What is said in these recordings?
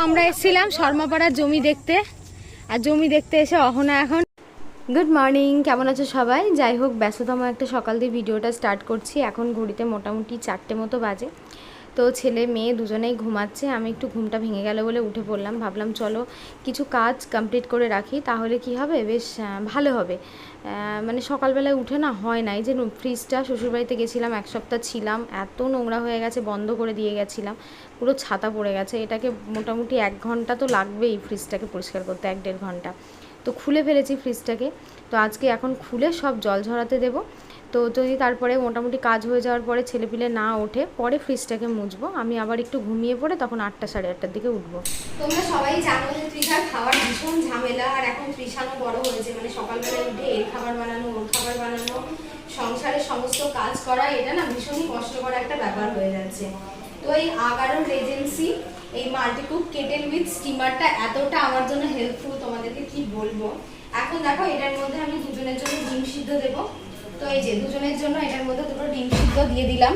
আমরা এসেছিলাম শর্মাপাড়ার জমি দেখতে, আর জমি দেখতে এসে অহনা এখন। গুড মর্নিং, কেমন আছো সবাই? যাই হোক, ব্যস্ততম একটা সকাল দিয়ে ভিডিওটা স্টার্ট করছি। এখন ঘড়িতে মোটামুটি 4টে মতো বাজে। তো ছেলে মেয়ে দুজনেই ঘুমাচ্ছে, আমি একটু ঘুমটা ভেঙে গেল বলে উঠে পড়লাম। ভাবলাম চলো কিছু কাজ কমপ্লিট করে রাখি, তাহলে কি হবে, বেশ ভালো হবে। মানে সকালবেলায় উঠে না হয় না। এই যে ফ্রিজটা, শ্বশুরবাড়িতে গেছিলাম, 1 সপ্তাহ ছিলাম, এত নোংরা হয়ে গেছে, বন্ধ করে দিয়ে গেছিলাম, পুরো ছাতা পড়ে গেছে। এটাকে মোটামুটি 1 ঘন্টা তো লাগবেই ফ্রিজটাকে পরিষ্কার করতে, 1-1.5 ঘন্টা। তো খুলে ফেলেছি ফ্রিজটাকে। তো আজকে এখন খুলে সব জল ঝরাতে দেবো। তো যদি তারপরে মোটামুটি কাজ হয়ে যাওয়ার পরে ছেলেপিলে না ওঠে, পরে ফ্রিজটাকে মুছবো। আমি আবার একটু ঘুমিয়ে পড়ে তখন 8টা সাড়ে 8টার দিকে উঠবো। তোমরা সবাই জানো যে তৃষার খাওয়ার ভীষণ ঝামেলা, আর এখন তৃষানো বড় হয়েছে, মানে সকালবেলায় উঠে এর খাবার বানানো, ওর খাবার বানানো, সংসারের সমস্ত কাজ করা, এটা না ভীষণই কষ্টকর একটা ব্যাপার হয়ে যাচ্ছে। তো এই আগারো রেজেন্সি এই মাল্টিকুক কেটেল উইথ স্টিমারটা এতটা আমার জন্য হেল্পফুল, তোমাদেরকে কি বলবো। এখন দেখো, এটার মধ্যে আমি দুজনের জন্য ডিম সিদ্ধ দেবো। তো এই যে দুজনের জন্য এটার মধ্যে 2টো ডিম সিদ্ধ দিয়ে দিলাম,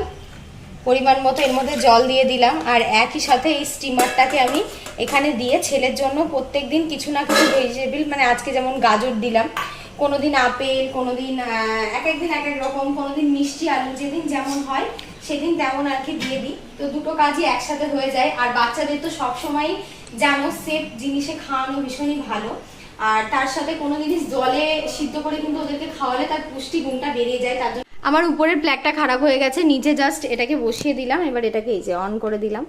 পরিমাণ মতো এর মধ্যে জল দিয়ে দিলাম। আর একই সাথে এই স্টিমারটাকে আমি এখানে দিয়ে ছেলের জন্য প্রত্যেক দিন কিছু না কিছু ভেজিটেবল, মানে আজকে যেমন গাজর দিলাম, কোনোদিন আপেল, কোনোদিন এক একদিন এক এক রকম, কোনোদিন মিষ্টি আলু, যেদিন যেমন হয় সেদিন তেমন আর কি দিয়ে দিই। তো দুটো কাজই একসাথে হয়ে যায়। আর বাচ্চাদের তো সবসময় জানো সেফ জিনিসে খাওয়ানো ভীষণই ভালো। আর তার সাথে কোনো জিনিস জলে সিদ্ধ করে কিন্তু ওদেরকে খাওয়ালে তার পুষ্টি গুণটা বেরিয়ে যায়। তার জন্য আমার উপরের প্ল্যাগটা খারাপ হয়ে গেছে, নিচে জাস্ট এটাকে বসিয়ে দিলাম। এবার এটাকে এই যে অন করে দিলাম।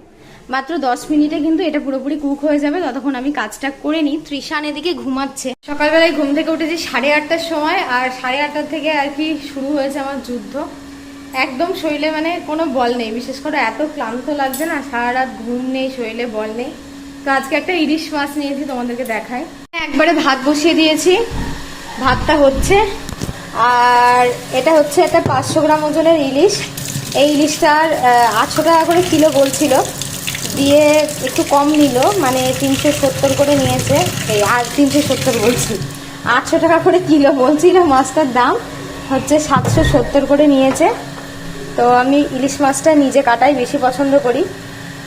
মাত্র 10 মিনিটে কিন্তু এটা পুরোপুরি কুক হয়ে যাবে। ততক্ষণ আমি কাজটা করে নিই। তৃষান এদিকে ঘুমাচ্ছে। সকালবেলায় ঘুম থেকে উঠেছি 8:30টার সময়, আর 8:30 থেকে আর কি শুরু হয়েছে আমার যুদ্ধ। একদম শরীরে মানে কোনো বল নেই, বিশেষ করে এত ক্লান্ত লাগছে না, সারা রাত ঘুম নেই, শরীরে বল নেই। তো আজকে একটা ইলিশ মাছ নিয়েছি, তোমাদেরকে দেখাই। একবারে ভাত বসিয়ে দিয়েছি, ভাতটা হচ্ছে। আর এটা হচ্ছে একটা 500 গ্রাম ওজনের ইলিশ। এই ইলিশটার 800 টাকা করে কিলো বলছিল, দিয়ে একটু কম নিল, মানে 370 করে নিয়েছে। এই আর 370 বলছি, 800 টাকা করে কিলো বলছিল। মাছটার দাম হচ্ছে 770 করে নিয়েছে। তো আমি ইলিশ মাছটা নিজে কাটাই বেশি পছন্দ করি,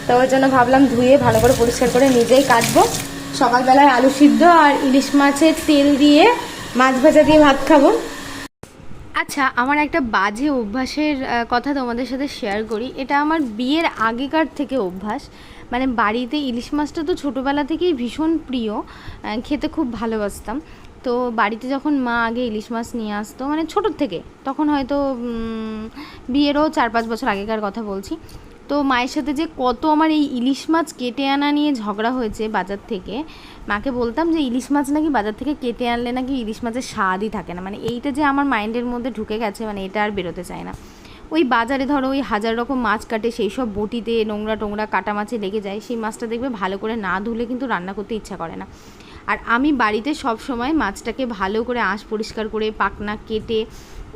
তো ওই জন্য ভাবলাম ধুয়ে ভালো করে পরিষ্কার করে নিজেই কাটবো। সকালবেলায় আলু সিদ্ধ আর ইলিশ মাছের তেল দিয়ে মাছ ভাজা দিয়ে ভাত খাবো। আচ্ছা, আমার একটা বাজে অভ্যাসের কথা তোমাদের সাথে শেয়ার করি। এটা আমার বিয়ের আগেকার থেকে অভ্যাস। মানে বাড়িতে ইলিশ মাছটা তো ছোটোবেলা থেকেই ভীষণ প্রিয়, খেতে খুব ভালোবাসতাম। তো বাড়িতে যখন মা আগে ইলিশ মাছ নিয়ে আসতো, মানে ছোটোর থেকে, তখন হয়তো বিয়েরও 4-5 বছর আগেকার কথা বলছি। তো মায়ের সাথে যে কত আমার এই ইলিশ মাছ কেটে আনা নিয়ে ঝগড়া হয়েছে বাজার থেকে। মাকে বলতাম যে ইলিশ মাছ নাকি বাজার থেকে কেটে আনলে নাকি ইলিশ মাছের স্বাদই থাকে না। মানে এইটা যে আমার মাইন্ডের মধ্যে ঢুকে গেছে, মানে এটা আর বেরোতে চায় না। ওই বাজারে ধরো ওই 1000 রকম মাছ কাটে, সেই সব বটিতে নোংরা টোংরা কাটা মাছে লেগে যায়। সেই মাছটা দেখবে ভালো করে না ধুলে কিন্তু রান্না করতে ইচ্ছা করে না। আর আমি বাড়িতে সব সময় মাছটাকে ভালো করে আঁশ পরিষ্কার করে পাখনা কেটে,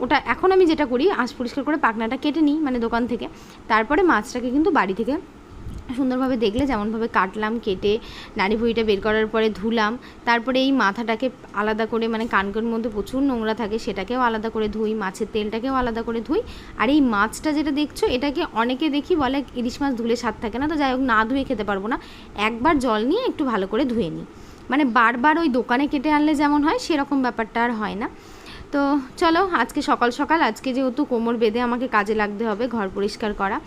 ওটা এখন আমি যেটা করি, আঁশ পরিষ্কার করে পাখনাটা কেটে নিই মানে দোকান থেকে। তারপরে মাছটাকে কিন্তু বাড়ি থেকে সুন্দরভাবে দেখলে যেমনভাবে কাটলাম, কেটে নাড়ি ভুঁড়িটা বের করার পরে ধুলাম। তারপরে এই মাথাটাকে আলাদা করে, মানে কানকের মধ্যে প্রচুর নোংরা থাকে, সেটাকেও আলাদা করে ধুই, মাছের তেলটাকেও আলাদা করে ধুই। আর এই মাছটা যেটা দেখছো, এটাকে অনেকে দেখি বলে ইলিশ মাছ ধুলে স্বাদ থাকে না। তো যাই হোক, না ধুয়ে খেতে পারবো না, একবার জল নিয়ে একটু ভালো করে ধুয়ে নিই। মানে বারবার ওই দোকানে কেটে আনলে যেমন হয় সেরকম ব্যাপারটা আর হয় না। তো চলো, আজকে সকাল সকাল, আজকে যেহেতু কোমর বেঁধে আমাকে কাজে লাগতে হবে, ঘর পরিষ্কার করা,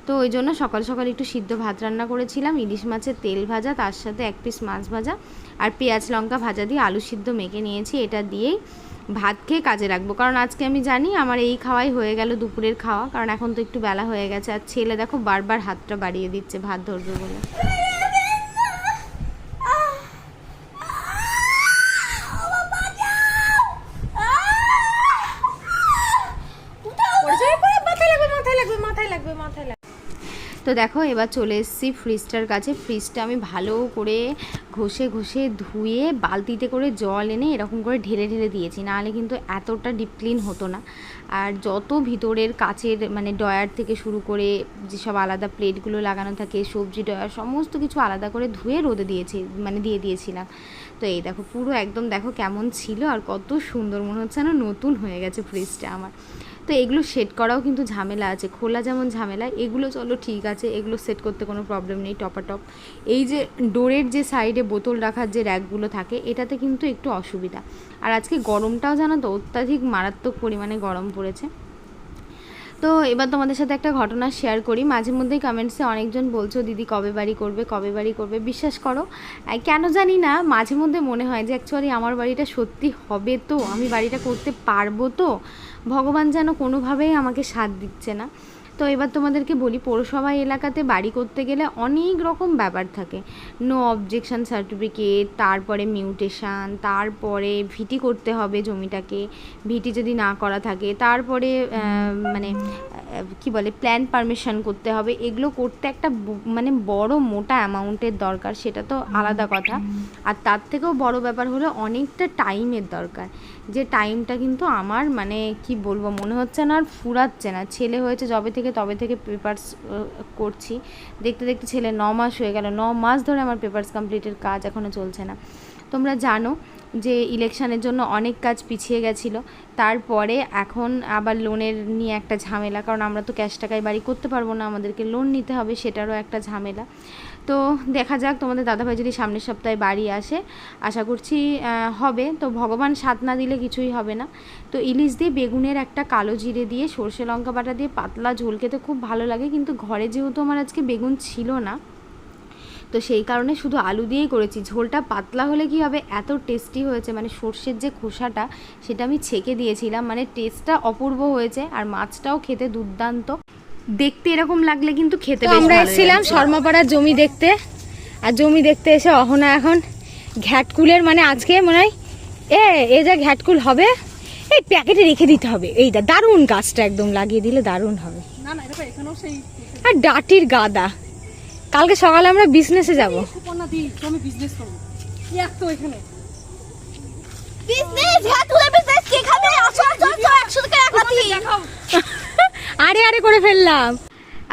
তো ওই জন্য সকাল সকাল একটু সিদ্ধ ভাত রান্না করেছিলাম, ইলিশ মাছের তেল ভাজা, তার সাথে 1 পিস মাছ ভাজা আর পেঁয়াজ লঙ্কা ভাজা দিয়ে আলু সিদ্ধ মেখে নিয়েছি। এটা দিয়েই ভাত খেয়ে কাজে রাখবো, কারণ আজকে আমি জানি আমার এই খাওয়াই হয়ে গেল দুপুরের খাওয়া, কারণ এখন তো একটু বেলা হয়ে গেছে। আর ছেলে দেখো বারবার হাতটা বাড়িয়ে দিচ্ছে ভাত ধরবে বলে। তো দেখো, এবার চলে এসেছি ফ্রিজটার কাছে। ফ্রিজটা আমি ভালো করে ঘষে ঘষে ধুয়ে বালতিতে করে জল এনে এরকম করে ঢেলে ঢেলে দিয়েছি, নাহলে কিন্তু এতটা ডিপ ক্লিন হতো না। আর যত ভিতরের কাচের মানে ডয়ার থেকে শুরু করে যেসব আলাদা প্লেটগুলো লাগানো থাকে, সবজি ডয়ার, সমস্ত কিছু আলাদা করে ধুয়ে রোদে দিয়েছি, মানে দিয়ে দিয়েছিলাম। তো এই দেখো পুরো একদম দেখো কেমন ছিল, আর কত সুন্দর মনে হচ্ছে না নতুন হয়ে গেছে ফ্রিজটা আমার। তো এগুলো সেট করাও কিন্তু ঝামেলা আছে, খোলা যেমন ঝামেলা, এগুলো চলো ঠিক আছে, এগুলো সেট করতে কোনো প্রবলেম নেই। টপাটপ এই যে ডোরের যে সাইডে বোতল রাখার যে র্যাকগুলো থাকে, এটাতে কিন্তু একটু অসুবিধা। আর আজকে গরমটাও জানো তো অত্যাধিক মারাত্মক পরিমাণে গরম পড়েছে। তো এবার তোমাদের সাথে একটা ঘটনা শেয়ার করি। মাঝে মধ্যেই কমেন্টসে অনেকজন বলছো দিদি কবে বাড়ি করবে, কবে বাড়ি করবে। বিশ্বাস করো কেন জানি না মাঝে মধ্যে মনে হয় যে অ্যাকচুয়ালি আমার বাড়িটা সত্যি হবে তো, আমি বাড়িটা করতে পারবো তো, ভগবান যেন কোনোভাবেই আমাকে সাথ দিচ্ছে না। তো এবার তোমাদেরকে বলি, পৌরসভা এলাকাতে বাড়ি করতে গেলে অনেক রকম ব্যাপার থাকে। নো অবজেকশন সার্টিফিকেট, তারপরে মিউটেশন, তারপরে ভিটি করতে হবে জমিটাকে, ভিটি যদি না করা থাকে তারপরে মানে কি বলে প্ল্যান পারমিশন করতে হবে। এগুলো করতে একটা মানে বড় মোটা অ্যামাউন্টের দরকার, সেটা তো আলাদা কথা। আর তার থেকেও বড় ব্যাপার হলো অনেকটা টাইমের দরকার, যে টাইমটা কিন্তু আমার মানে কি বলবো মনে হচ্ছে না আর ফুরাচ্ছে না। ছেলে হয়েছে যবে থেকে তবে থেকে পেপারস করছি, দেখতে দেখতে ছেলে 9 মাস হয়ে গেল, 9 মাস ধরে আমার পেপারস কমপ্লিটের কাজ এখনও চলছে না। তোমরা জানো যে ইলেকশানের জন্য অনেক কাজ পিছিয়ে গেছিলো, তারপরে এখন আবার লোনের নিয়ে একটা ঝামেলা, কারণ আমরা তো ক্যাশ টাকায় বাড়ি করতে পারবো না, আমাদেরকে লোন নিতে হবে, সেটারও একটা ঝামেলা। তো দেখা যাক, তোমাদের দাদাভাই যদি সামনের সপ্তাহে বাড়ি আসে, আশা করছি হবে। তো ভগবান সাথ না দিলে কিছুই হবে না। তো ইলিশ দিয়ে বেগুনের একটা কালো জিরে দিয়ে সর্ষে লঙ্কা বাটা দিয়ে পাতলা ঝোল খেতে খুব ভালো লাগে, কিন্তু ঘরে যেহেতু আমার আজকে বেগুন ছিল না, তো সেই কারণে শুধু আলু দিয়েই করেছি। ঝোলটা পাতলা হলে কি হবে, এত টেস্টি হয়েছে, মানে সর্ষের যে খোসাটা সেটা আমি ছেঁকে দিয়েছিলাম, মানে টেস্টটা অপূর্ব হয়েছে। আর মাছটাও খেতে দুর্দান্ত, দেখতে এরকম লাগলে কিন্তু খেতে বেশ ভালো। আমরা এসেছিলাম শর্মাপাড়ার জমি দেখতে, আর জমি দেখতে এসে অহনা এখন ঘ্যাটকুলের মানে আজকে মনে হয় এ যা ঘ্যাটকুল হবে এই প্যাকেটে রেখে দিতে হবে। এইটা দারুণ, গাছটা একদম লাগিয়ে দিলে দারুণ হবে। আর ডাটির গাদা, কালকে সকালে আমরা বিজনেসে যাবো। আরে আরে করে ফেললাম।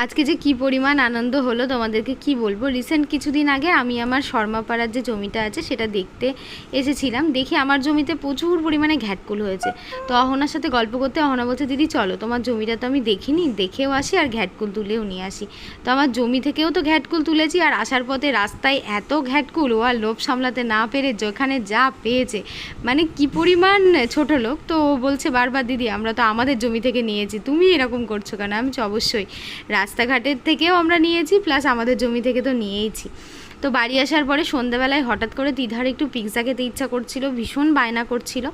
আজকে যে কি পরিমাণ আনন্দ হলো তোমাদেরকে কি বলবো। রিসেন্ট কিছুদিন আগে আমি আমার শর্মাপাড়ার যে জমিটা আছে সেটা দেখতে এসেছিলাম, দেখি আমার জমিতে প্রচুর পরিমাণে ঘ্যাটকুল হয়েছে। তো অহনার সাথে গল্প করতে অহনা বলছে দিদি চলো তোমার জমিটা তো আমি দেখিনি, দেখেও আসি আর ঘ্যাটকুল তুলেও নিয়ে আসি। তো আমার জমি থেকেও তো ঘ্যাটকুল তুলেছি, আর আসার পথে রাস্তায় এত ঘ্যাটকুল, ও আর লোভ সামলাতে না পেরে যেখানে যা পেয়েছে, মানে কি পরিমাণ ছোট লোক। তো বলছে বারবার দিদি আমরা তো আমাদের জমি থেকে নিয়েছি, তুমি এরকম করছো কেন? আমি অবশ্যই রাস্তাঘাটের থেকেও আমরা নিয়েছি, প্লাস আমাদের জমি থেকে তো নিয়েইছি। তো বাড়ি আসার পরে সন্ধ্যাবেলায় হঠাৎ করে তিধার একটু পিৎজা খেতে ইচ্ছা করছিল, ভীষণ বায়না করছিল।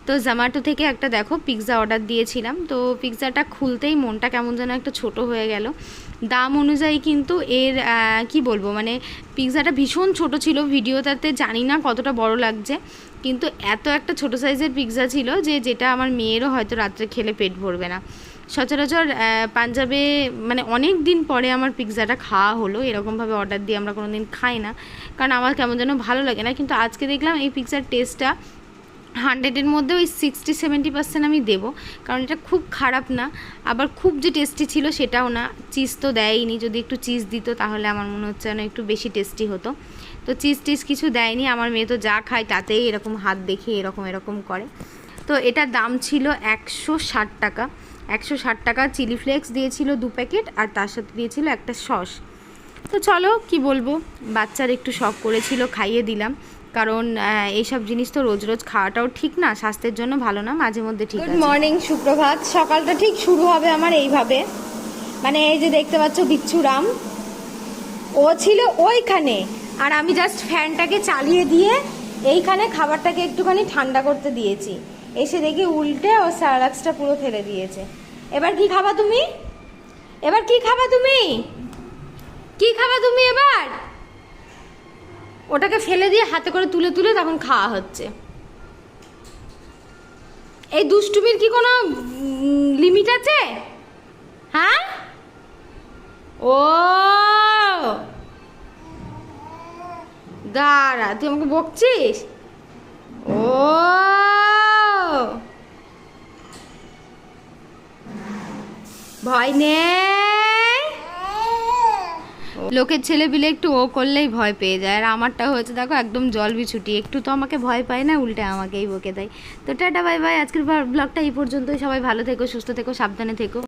তো জোম্যাটো থেকে একটা দেখো পিৎজা অর্ডার দিয়েছিলাম। তো পিৎজাটা খুলতেই মনটা কেমন যেন একটা ছোট হয়ে গেল। দাম অনুযায়ী কিন্তু এর কি বলবো মানে পিৎজাটা ভীষণ ছোট ছিল, ভিডিওটাতে জানি না কতটা বড় লাগছে, কিন্তু এত একটা ছোট সাইজের পিৎজা ছিল যে যেটা আমার মেয়েরও হয়তো রাত্রে খেলে পেট ভরবে না। সচরাচর পাঞ্জাবে মানে অনেক দিন পরে আমার পিৎজাটা খাওয়া হলো, এরকমভাবে অর্ডার দিয়ে আমরা কোনো দিন খাই না, কারণ আমার কেমন যেন ভালো লাগে না। কিন্তু আজকে দেখলাম এই পিৎজার টেস্টটা 100-এর মধ্যে ওই 60-70% আমি দেবো, কারণ এটা খুব খারাপ না, আবার খুব যে টেস্টি ছিল সেটাও না। চিজ তো দেয়নি, যদি একটু চিজ দিত তাহলে আমার মনে হচ্ছে যেন একটু বেশি টেস্টি হতো। তো চিজ কিছু দেয়নি, আমার মেয়ে তো যা খায় তাতেই এরকম হাত দেখে এরকম করে। তো এটার দাম ছিল 160 টাকা। 160 টাকা চিলি ফ্লেক্স দিয়েছিল 2 প্যাকেট, আর তার সাথে দিয়েছিল একটা সস। তো চলো কি বলবো, বাচ্চার একটু শখ করেছিল, খাইয়ে দিলাম, কারণ এইসব জিনিস তো রোজ রোজ খাওয়াটাও ঠিক না, স্বাস্থ্যের জন্য ভালো না, মাঝে মধ্যে ঠিক আছে। গুড মর্নিং, সুপ্রভাত। সকালটা ঠিক শুরু হবে আমার এইভাবে, মানে এই যে দেখতে পাচ্ছ বিচ্ছুরাম ও ছিল ওইখানে, আর আমি জাস্ট ফ্যানটাকে চালিয়ে দিয়ে এইখানে খাবারটাকে একটুখানি ঠান্ডা করতে দিয়েছি, এসে দেখি উল্টে ও স্যালাক্সটা পুরো ফেলে দিয়েছে। এবার কি খাবা তুমি? এবার কি খাবা তুমি? কি খাবা তুমি এবার? ওটাকে ফেলে দিয়ে হাতে করে তুলে তুলে তখন খাওয়া হচ্ছে। এই দুষ্টুমির কি কোনো লিমিট আছে? হ্যাঁ, ও দাঁড়া, তুই আমাকে বকছিস? ও ভয় নেই, ও লোকের ছেলে বিলে একটু ও করলেই ভয় পেয়ে যায়, আর আমারটা হয়েছে দেখো একদম জল বিছুটি, একটু তো আমাকে ভয় পায় না, উল্টে আমাকেই বকে দেয়। তো টাটা বাই বাই, আজকের ব্লগটা এই পর্যন্তই। সবাই ভালো থেকো, সুস্থ থেকো, সাবধানে থেকো।